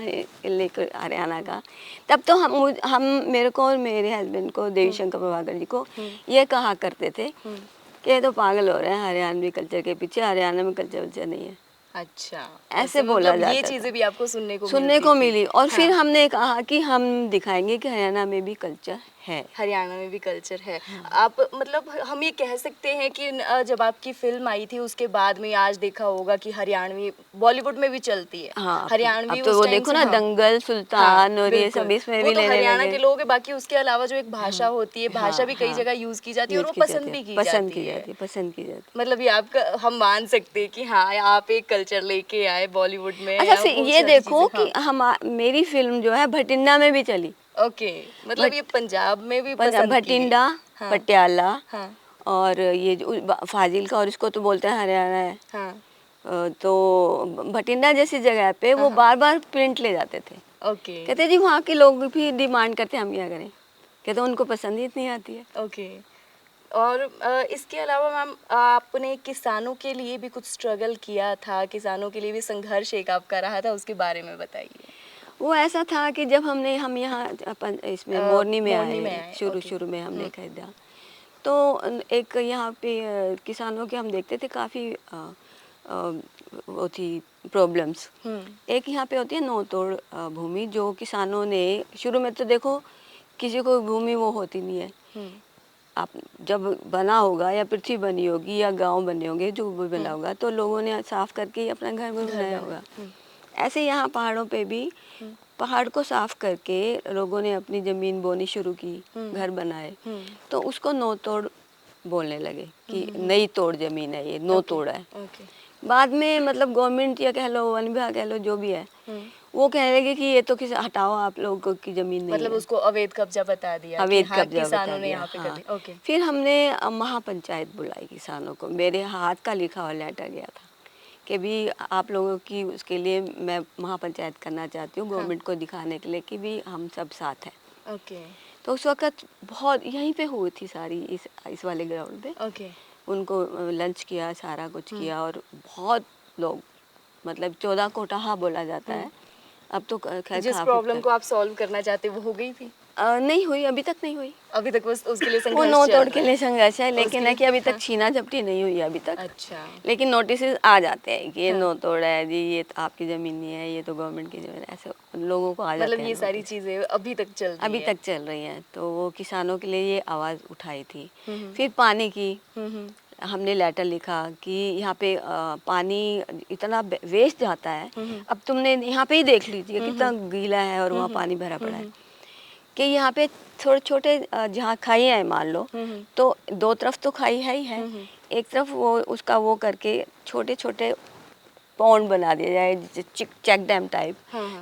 लेकर हरियाणा का। तब तो हम मेरे को और मेरे हस्बैंड को, देवी शंकर प्रभाकर जी को ये कहा करते थे कि ये तो पागल हो रहे हैं हरियाणवी कल्चर के पीछे, हरियाणा में कल्चर नहीं है। अच्छा, ऐसे बोला मतलब जाता ये था। चीजें भी आपको सुनने को मिली। और हाँ। फिर हमने कहा कि हम दिखाएंगे कि हरियाणा में भी कल्चर है, हरियाणा में भी कल्चर है। आप मतलब हम ये कह सकते हैं कि जब आपकी फिल्म आई थी उसके बाद में आज देखा होगा कि हरियाणवी बॉलीवुड में भी चलती है। हाँ, हरियाणवी अब तो उस वो टाइम देखो से, ना हाँ, दंगल, सुल्तान, हाँ, और ये बिल्कुल। सब इसमें वो भी तो लेने हरियाणा लगे। के लोग हैं, बाकी उसके अलावा जो एक भाषा होती है, भाषा भी कई जगह यूज की जाती है और वो पसंद भी की जाती है। पसंद की जाती है। मतलब ये आपका हम मान सकते हैं कि हाँ आप एक कल्चर लेके आए बॉलीवुड में। अच्छा, फिर ये देखो कि हम मेरी फिल्म जो है भटिंडा में भी चली। ओके, मतलब ये पंजाब में भी पसंद की भटिंडा, हाँ। पटियाला, हाँ। और ये जो फाजिल का, और इसको तो बोलते हैं हरियाणा है, हाँ। तो भटिंडा जैसी जगह पे वो बार बार प्रिंट ले जाते थे। ओके कहते जी वहाँ के लोग भी डिमांड करते हैं, हम क्या करें, कहते उनको पसंद ही इतनी आती है। ओके। और इसके अलावा मैम आपने किसानों के लिए भी कुछ स्ट्रगल किया था, किसानों के लिए भी संघर्ष एक आपका रहा था, उसके बारे में बताइए। वो ऐसा था कि जब हम यहाँ अपन इसमें मोरनी में मोरनी आए, ओके। शुरू में हमने खरीदा, तो एक यहाँ पे किसानों के हम देखते थे काफ़ी वो थी प्रॉब्लम्स। एक यहाँ पे होती है नो तोड़ भूमि, जो किसानों ने शुरू में, तो देखो किसी को भूमि वो होती नहीं है। आप जब बना होगा या पृथ्वी बनी होगी या गांव बने होंगे, जो भी बना होगा, तो लोगों ने साफ करके ही अपना घर बनाया होगा। ऐसे यहाँ पहाड़ों पे भी पहाड़ को साफ करके लोगों ने अपनी जमीन बोनी शुरू की, घर बनाए, तो उसको नो तोड़ बोलने लगे कि नई तोड़ जमीन है, ये नो तोड़ है। बाद में मतलब गवर्नमेंट या कह लो वन विभाग कह लो जो भी है, वो कहने लगे कि ये तो किसी हटाओ, आप लोगों की जमीन नहीं मतलब है। उसको अवैध कब्जा बता दिया, अवैध हाँ, कब्जा किसानों बता ने दिया, यहाँ पे कर हाँ। दिया। ओके। फिर हमने महापंचायत बुलाई किसानों को, मेरे हाथ का लिखा हुआ लेटर गया था कि भी आप लोगों की उसके लिए मैं महापंचायत करना चाहती हूँ, गवर्नमेंट को दिखाने के लिए कि भी हम सब साथ हैं। ओके। तो उस वक्त बहुत यहीं पे हुई थी सारी, इस वाले ग्राउंड पे। ओके। उनको लंच किया, सारा कुछ किया, और बहुत लोग, मतलब 14 कोटाहा बोला जाता है। अब तो खैर जिस काफी प्रॉब्लम को आप सॉल्व करना चाहते वो हो गई थी? नहीं हुई, अभी तक नहीं हुई। अभी तक बस उसके लिए वो संघर्ष नो चल तोड़ रहा के लिए संघर्ष है, लेकिन उसके है कि अभी लिए- तक छीना झपटी नहीं हुई अभी तक। अच्छा। लेकिन नोटिस आ जाते हैं कि ये नो तोड़ है जी, ये तो आपकी जमीन नहीं है, ये तो गवर्नमेंट की जमीन है, ऐसे लोगों को आ जाते मतलब हैं ये सारी notice। चीजें अभी तक चल रही अभी है? तक चल रही हैं। तो वो किसानों के लिए ये आवाज़ उठाई थी। फिर पानी की हमने लेटर लिखा कि यहाँ पे पानी इतना वेस्ट जाता है। अब तुमने यहाँ पे ही देख लीजिए कितना गीला है और वहाँ पानी भरा पड़ा है, कि यहाँ पे थोड़े छोटे जहाँ खाई है मान लो, तो दो तरफ तो खाई है ही है, एक तरफ वो उसका वो करके छोटे छोटे पॉन्ड बना दिया जाए, चेक डैम टाइप,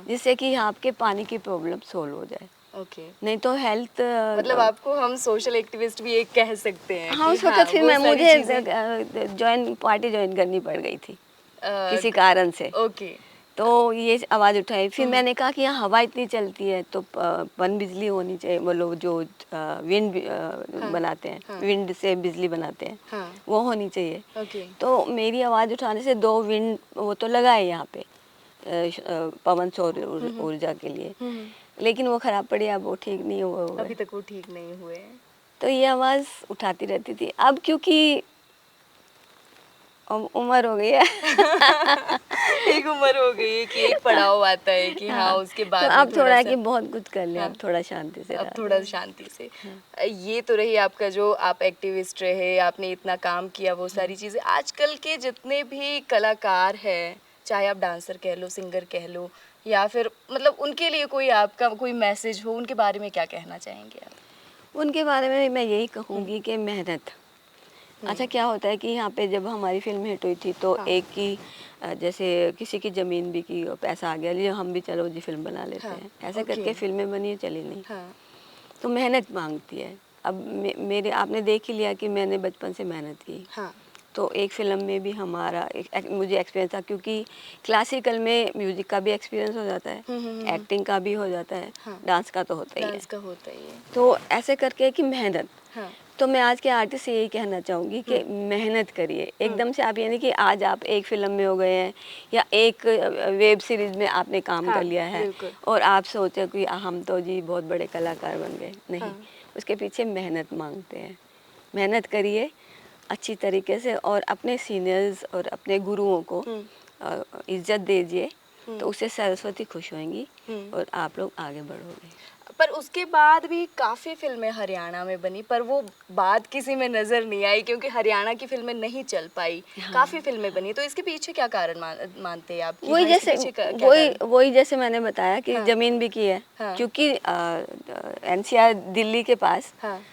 जिससे कि यहाँ के पानी की प्रॉब्लम सोल्व हो जाए। ओके। नहीं तो हेल्थ, मतलब आपको हम सोशल एक्टिविस्ट भी एक कह सकते हैं हाँ, कि उस वक्त फिर वो मैं सारी मुझे चीजें- पार्टी ज्वाइन करनी पड़ गई थी किसी अ, कारण से। ओके। तो ये आवाज़ उठाई। फिर मैंने कहा कि यहाँ हवा इतनी चलती है तो पन बिजली होनी चाहिए, वो लोग जो विंड बनाते हैं, विंड से बिजली बनाते हैं, वो होनी चाहिए। ओके। तो मेरी आवाज़ उठाने से 2 विंड वो तो लगाए यहाँ पे पवन सौर ऊर्जा के लिए, लेकिन वो खराब पड़ी, अब वो ठीक नहीं हुआ। अभी तक वो ठीक नहीं हुए हैं। तो ये आवाज़ उठाती रहती थी। अब क्योंकि उम्र हो गई है एक उम्र हो गई है कि एक पड़ाव आता है कि हाँ, उसके बाद तो में अब थोड़ा है सा- कि बहुत कुछ कर लिया, हाँ, अब थोड़ा शांति से अब रहा थोड़ा जाए। शांति से। ये तो रही आपका जो आप एक्टिविस्ट रहे, आपने इतना काम किया, वो सारी चीज़ें। आजकल के जितने भी कलाकार हैं, चाहे आप डांसर कह लो, सिंगर कह लो, या फिर मतलब उनके लिए कोई आपका कोई मैसेज हो, उनके बारे में क्या कहना चाहेंगे आप? उनके बारे में मैं यही कहूँगी कि मेहनत। अच्छा, क्या होता है कि यहाँ पे जब हमारी फिल्म हिट हुई थी तो हाँ। एक की जैसे किसी की ज़मीन बिकी और पैसा आ गया, लिए हम भी चलो जी फिल्म बना लेते हाँ, हैं, ऐसे ओके। करके फिल्में बनी है, चली नहीं। हाँ। तो मेहनत मांगती है। अब मेरे आपने देख ही लिया कि मैंने बचपन से मेहनत की। हाँ। तो एक फ़िल्म में भी हमारा मुझे एक्सपीरियंस था, क्योंकि क्लासिकल में म्यूज़िक का भी एक्सपीरियंस हो जाता है, एक्टिंग का भी हो जाता है, हाँ। डांस का तो होता ही है। डांस का होता ही है। तो ऐसे करके कि मेहनत। हाँ। तो मैं आज के आर्टिस्ट से यही कहना चाहूँगी कि मेहनत करिए। एकदम से आप ये नहीं कि आज आप एक फ़िल्म में हो गए हैं या एक वेब सीरीज़ में आपने काम हाँ, कर लिया है बिल्कुल। और आप सोचे कि हम तो जी बहुत बड़े कलाकार बन गए। नहीं, हाँ। उसके पीछे मेहनत मांगते हैं। मेहनत करिए अच्छी तरीके से और अपने सीनियर्स और अपने गुरुओं को इज्जत दीजिए, तो उससे सरस्वती खुश होंगी और आप लोग आगे बढ़ोगे। पर उसके बाद भी काफ़ी फिल्में हरियाणा में बनी, पर वो बात किसी में नज़र नहीं आई क्योंकि हरियाणा की फिल्में नहीं चल पाई। काफ़ी फिल्में बनी, तो इसके पीछे क्या कारण मानते हैं आप? कि वही हाँ, इसके जैसे पीछे क्या कारण? वही जैसे मैंने बताया कि हाँ। जमीन भी की है, हाँ। क्योंकि एनसीआर दिल्ली के पास हाँ।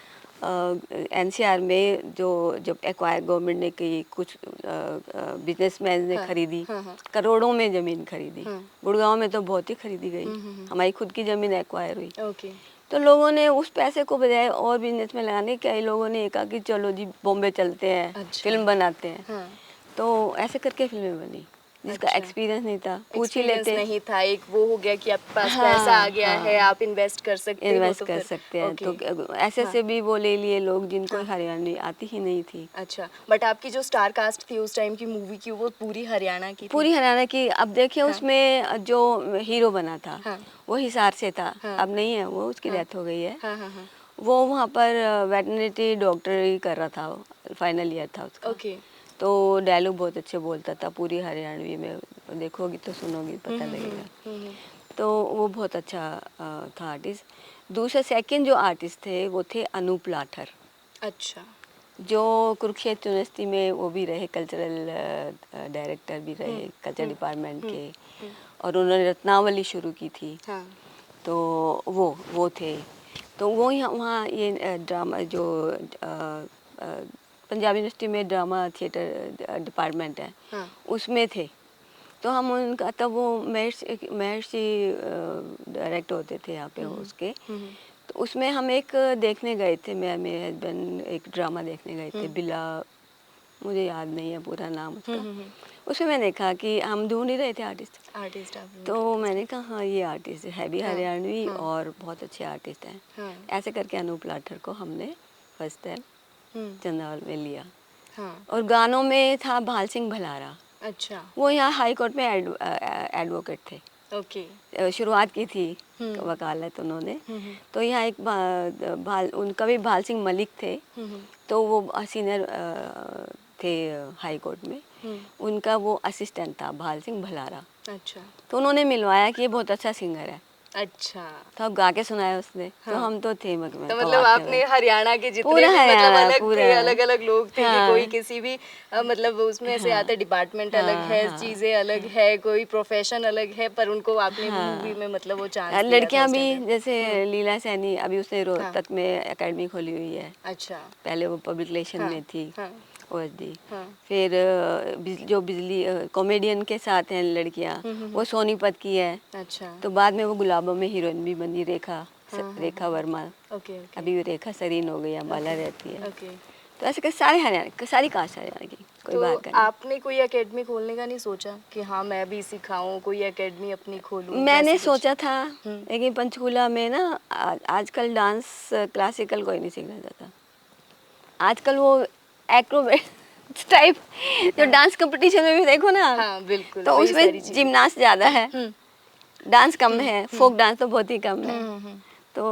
एनसीआर में जो जब एक्वायर गवर्नमेंट ने की, कुछ बिजनेसमैन ने हाँ। खरीदी, हाँ, हाँ। करोड़ों में ज़मीन खरीदी। हाँ। गुड़गांव में तो बहुत ही खरीदी गई, हमारी खुद की ज़मीन एक्वायर हुई। ओके। तो लोगों ने उस पैसे को बजाय और बिजनेस में लगाने, कई लोगों ने कहा कि चलो जी बॉम्बे चलते हैं, अच्छा। फिल्म बनाते हैं। हाँ। तो ऐसे करके फिल्में बनी, जिसका अच्छा। एक्सपीरियंस नहीं था पूछ ही एक्सपीरियंस लेते। नहीं था, एक वो हो गया कि आपके पास हाँ, पैसा आ गया है, हाँ, आप इन्वेस्ट कर सकते हो इन्वेस्ट तो कर फिर सकते हैं। ओके। तो ऐसे हाँ। से भी वो ले लिए लोग जिनको हाँ। हरियाणवी आती ही नहीं थी। अच्छा, बट आपकी जो स्टार कास्ट थी उस टाइम की मूवी की, वो पूरी हरियाणा की थी? पूरी हरियाणा की। अब देखिए हाँ। उसमें जो हीरो बना था हाँ। वो हिसार से था, हाँ। अब नहीं है वो, उसकी हाँ। डेथ हो गई है। हाँ हाँ हाँ। वो वहाँ पर वेटरनिटी डॉक्टरी कर रहा था, वो फाइनल ईयर था उसका। ओके। तो डायलॉग बहुत अच्छे बोलता था पूरी हरियाणवी में, देखोगी तो सुनोगी पता लगेगा। हम्म। तो वो बहुत अच्छा था आर्टिस्ट। दूसरा सेकंड जो आर्टिस्ट थे वो थे अनूप लाठर, अच्छा। जो कुरुक्षेत्र यूनिवर्सिटी में वो भी रहे, कल्चरल डायरेक्टर भी रहे कल्चर डिपार्टमेंट के, और उन्होंने रत्नावली शुरू की थी। हाँ। तो वो थे। तो वो यहाँ वहाँ ये ड्रामा जो पंजाब यूनिवर्सिटी में ड्रामा थिएटर डिपार्टमेंट है, हाँ। उसमें थे। तो हम उनका, तब वो महर्षि डायरेक्ट होते थे यहाँ पे उसके। तो उसमें हम एक देखने गए थे, मैं मेरे हस्बैंड एक ड्रामा देखने गए थे, बिला, मुझे याद नहीं है पूरा नाम उसका। उसमें मैंने देखा कि हम ढूंढ ही रहे थे आर्टिस्ट। आर्टिस्ट आप लोग। तो मैंने कहा हाँ ये आर्टिस्ट है भी हाँ। हरियाणवी हाँ। और बहुत अच्छे आर्टिस्ट हैं। हाँ। ऐसे करके अनूप लाठर को हमने फर्स्ट टाइम चंद्रावल में लिया। हाँ। और गानों में था भाल सिंह भलारा, अच्छा। वो यहाँ हाई कोर्ट में एडवोकेट थे। ओके। शुरुआत की थी वकालत उन्होंने। तो यहाँ एक उनका भी भाल सिंह मलिक थे, तो वो सीनियर थे हाई कोर्ट में। उनका वो असिस्टेंट था भाल सिंह भलारा। अच्छा। तो उन्होंने मिलवाया कि ये बहुत अच्छा सिंगर है, अच्छा। तो अब गा के सुनाया उसने। हाँ। तो हम तो थे मगन, तो मतलब आपने हरियाणा के जितने पूरा भी मतलब हरियाणा अलग पूरा, थे, अलग अलग लोग थे कि हाँ, कोई किसी भी मतलब उसमें से हाँ, आते, डिपार्टमेंट अलग हाँ, है, हाँ, चीजें अलग है, कोई प्रोफेशन अलग है, पर उनको आपने मूवी हाँ। में मतलब वो चांस दिया था लड़कियां उस भी टाइम पे। जैसे लीला सैनी, अभी उसने हाँ। रोहतक में एकेडमी खोली हुई है। अच्छा। पहले वो पब्लिक रिलेशन हाँ। में थी, हाँ। ओएसडी। हाँ। फिर जो बिजली कॉमेडियन के साथ हैं लड़कियां, वो सोनीपत की है। अच्छा। तो बाद में वो गुलाबों में हीरोइन भी बनी, रेखा, हाँ। रेखा वर्मा। ओके। ओके। अभी वो रेखा सरीन हो गई, अम्बाला रहती है। ओके। तो ऐसे कर सारे हरियाणा, सारी कास्ट हरियाणा की, कोई तो बाहर का नहीं। आपने कोई एकेडमी खोलने का नहीं सोचा कि हाँ मैं भी सिखाऊं, कोई एकेडमी अपनी खोलूं, मैंने वैसे कुछ? सोचा था, लेकिन पंचकूला में ना आजकल डांस क्लासिकल कोई नहीं सीखना चाहता। आजकल वो एक्रोबैट टाइप जो डांस कंपटीशन में भी देखो ना, हाँ बिल्कुल, तो वही सारी उसमें चीजें। जिम्नास्ट ज़्यादा है, डांस कम है, फोक डांस तो बहुत ही कम है। हम्म। तो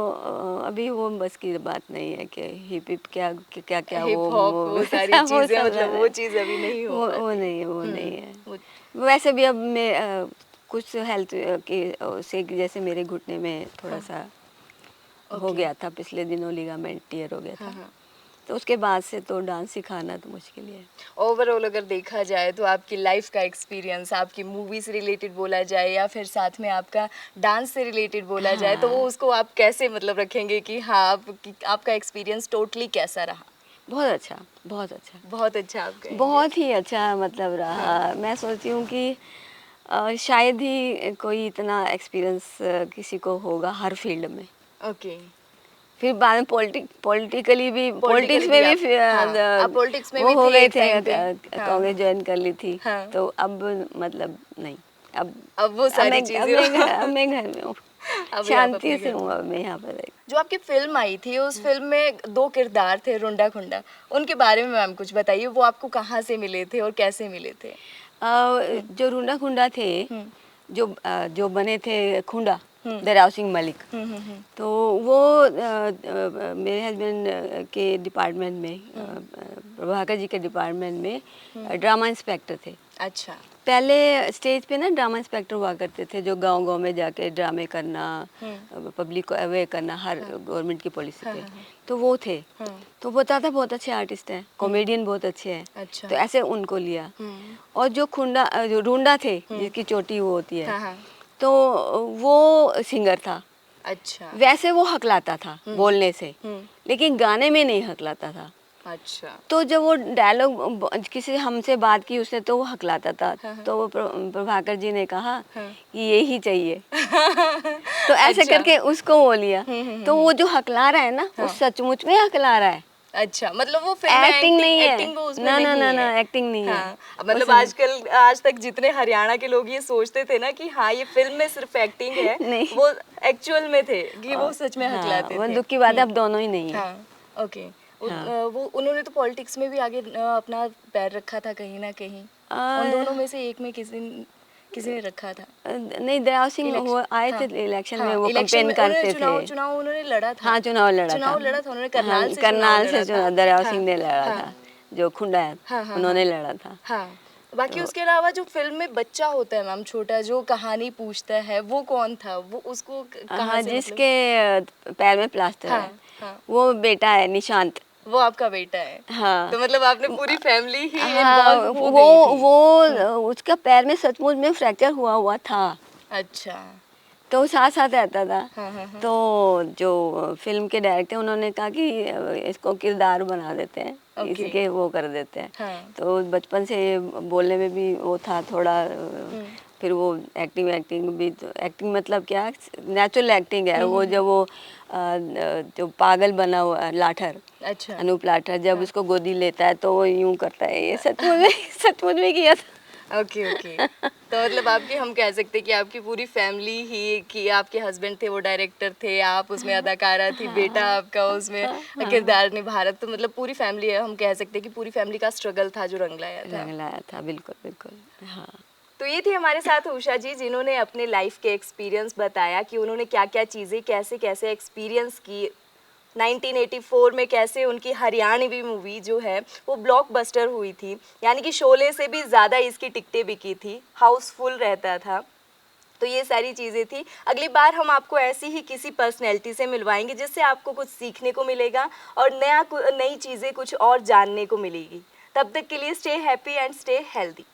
अभी वो बस की बात नहीं है कि हिप हिप क्या क्या क्या हिप हॉप वो सारी वो चीजें, सब मतलब है। वो चीज अभी नहीं हो वो पाती। नहीं है, वो नहीं है। वो वैसे भी अब मैं कुछ हेल्थ के से, जैसे मेरे घुटने में थोड़ा सा हो ओके। गया था, पिछले दिनों लिगामेंट टियर हो गया हाँ था। हाँ। तो उसके बाद से तो डांस सिखाना तो मुश्किल ही है। ओवरऑल अगर देखा जाए तो आपकी लाइफ का एक्सपीरियंस, आपकी मूवी से रिलेटेड बोला जाए या फिर साथ में आपका डांस से रिलेटेड बोला जाए, तो वो हाँ, उसको आप कैसे मतलब रखेंगे कि हाँ आपका एक्सपीरियंस टोटली कैसा रहा? बहुत अच्छा, बहुत अच्छा, बहुत अच्छा आप कहेंगे। बहुत ही अच्छा मतलब रहा। मैं सोचती हूँ कि शायद ही कोई इतना एक्सपीरियंस किसी को होगा हर फील्ड में। ओके। फिर बाद में पॉलिटिकली भी, पॉलिटिक्स पॉलिटिकल में भी भी आप, फिर हाँ आप पॉलिटिक्स में वो भी हो थे गए एक थे, टाइम पे। हाँ। कांग्रेस ज्वाइन कर ली थी। हाँ। तो अब मतलब नहीं, अब अब वो सारी चीजें अब मैं घर में हूँ, अभी आप शांति अपने से घर हूँ, में। अब मैं यहाँ पर रही। जो आपकी फिल्म आई थी, उस फिल्म में 2 किरदार थे रुंडा खुंडा, उनके बारे में मैम कुछ बताइए, वो आपको कहाँ से मिले थे और कैसे मिले थे? जो रूंडा खुंडा थे, जो बने थे खुंडा, हम्म। दराव सिंह मलिक, हम्म। तो वो मेरे हस्बैंड के डिपार्टमेंट में, प्रभाकर जी के डिपार्टमेंट में ड्रामा इंस्पेक्टर थे। अच्छा। पहले स्टेज पे ना ड्रामा इंस्पेक्टर हुआ करते थे, जो गांव-गांव में जाके ड्रामे करना, पब्लिक को अवेयर करना हर गवर्नमेंट की पॉलिसी पे। तो वो थे। तो वो था बहुत अच्छे आर्टिस्ट हैं, कॉमेडियन बहुत अच्छे हैं। अच्छा। तो ऐसे उनको लिया। और जो जो रूंडा थे, जिसकी चोटी वो होती है, हाँ हाँ। तो वो सिंगर था। अच्छा। वैसे वो हकलाता था बोलने से, लेकिन गाने में नहीं हकलाता था। अच्छा। तो जब वो डायलॉग किसी हमसे बात की उसने, तो वो हकलाता था। तो वो प्रभाकर जी ने कहा कि यही चाहिए। तो ऐसे अच्छा। करके उसको वो लिया। तो वो जो हकला रहा है ना, वो सचमुच में हकला रहा है। अच्छा, मतलब वो फिल्म में एक्टिंग नहीं है, एक्टिंग वो उसमें ना ना नहीं ना है। ना एक्टिंग नहीं है। हाँ, मतलब आजकल आज तक जितने हरियाणा के लोग ये सोचते थे ना कि हाँ ये फिल्म में सिर्फ एक्टिंग है, नहीं। वो एक्चुअल में थे कि वो सच में हाँ, हकलाते वो थे। दुख की बात है, अब दोनों ही नहीं है। हाँ, ओके। हाँ। वो उन्होंने तो पॉलिटिक्स में भी आगे अपना पैर रखा था कहीं ना कहीं। उन आ, दोनों में से एक में किसी किसी ने रखा था। नहीं, दयाल सिंह वो आए थे इलेक्शन में, वो इलेक्शन कैंपेन में उन्होंने करते थे। चुनाव उन्होंने लड़ा था। हाँ, चुनाव लड़ा था। चुनाव लड़ा था उन्होंने, हाँ, करनाल से चुनाव करनाल लड़ा से था। चुनाव दयाल हाँ, सिंह ने लड़ा हाँ, था, जो खुंडा है, हाँ, हाँ, उन्होंने हाँ, लड़ा था। हाँ। बाकी तो उसके अलावा जो फिल्म में बच्चा होता है मैम, छोटा जो कहानी पूछता है, वो कौन था? वो उसको कहाँ हाँ, से मतलब? जिसके पैर में प्लास्टर हाँ, है, हाँ, वो बेटा है निशांत। वो आपका बेटा है। हाँ। तो मतलब आपने पूरी फैमिली ही हाँ, इन्वॉल्व हो गई थी। वो उसका पैर में सचमुच में फ्रैक्चर हुआ हुआ था, अच्छा। तो वो साथ साथ रहता था। हाँ, हाँ, हाँ। तो जो फिल्म के डायरेक्टर उन्होंने कहा कि इसको किरदार बना देते हैं, ओके। इसी के वो कर देते हैं। हाँ। तो बचपन से बोलने में भी वो था थोड़ा, हम्म। फिर वो एक्टिंग भी, तो एक्टिंग मतलब क्या, नेचुरल एक्टिंग है वो। जब वो जो पागल बना हुआ लाठर, अच्छा। अनूप लाठर, जब उसको गोदी लेता है तो वो यूं करता है, ये सचमुच में सचमुच में किया था। Okay, okay. तो मतलब आपकी, हम कह सकते हैं कि आपकी पूरी फैमिली ही, कि आपके हस्बैंड थे वो डायरेक्टर थे, आप उसमें अदाकारा थी, बेटा आपका उसमें किरदार निभा रहा, तो मतलब पूरी फैमिली है, हम कह सकते हैं कि पूरी फैमिली का स्ट्रगल था जो रंग लाया था। रंग लाया था, बिल्कुल बिल्कुल। हाँ। तो ये थी हमारे साथ उषा जी, जिन्होंने अपने लाइफ के एक्सपीरियंस बताया कि उन्होंने क्या क्या चीज़ें कैसे कैसे एक्सपीरियंस की। 1984 में कैसे उनकी हरियाणवी मूवी जो है वो ब्लॉकबस्टर हुई थी, यानी कि शोले से भी ज़्यादा इसकी टिकटें बिकी थी, हाउसफुल रहता था। तो ये सारी चीज़ें थी। अगली बार हम आपको ऐसी ही किसी पर्सनैलिटी से मिलवाएंगे जिससे आपको कुछ सीखने को मिलेगा और नई चीज़ें कुछ और जानने को मिलेगी। तब तक के लिए stay happy and stay healthy.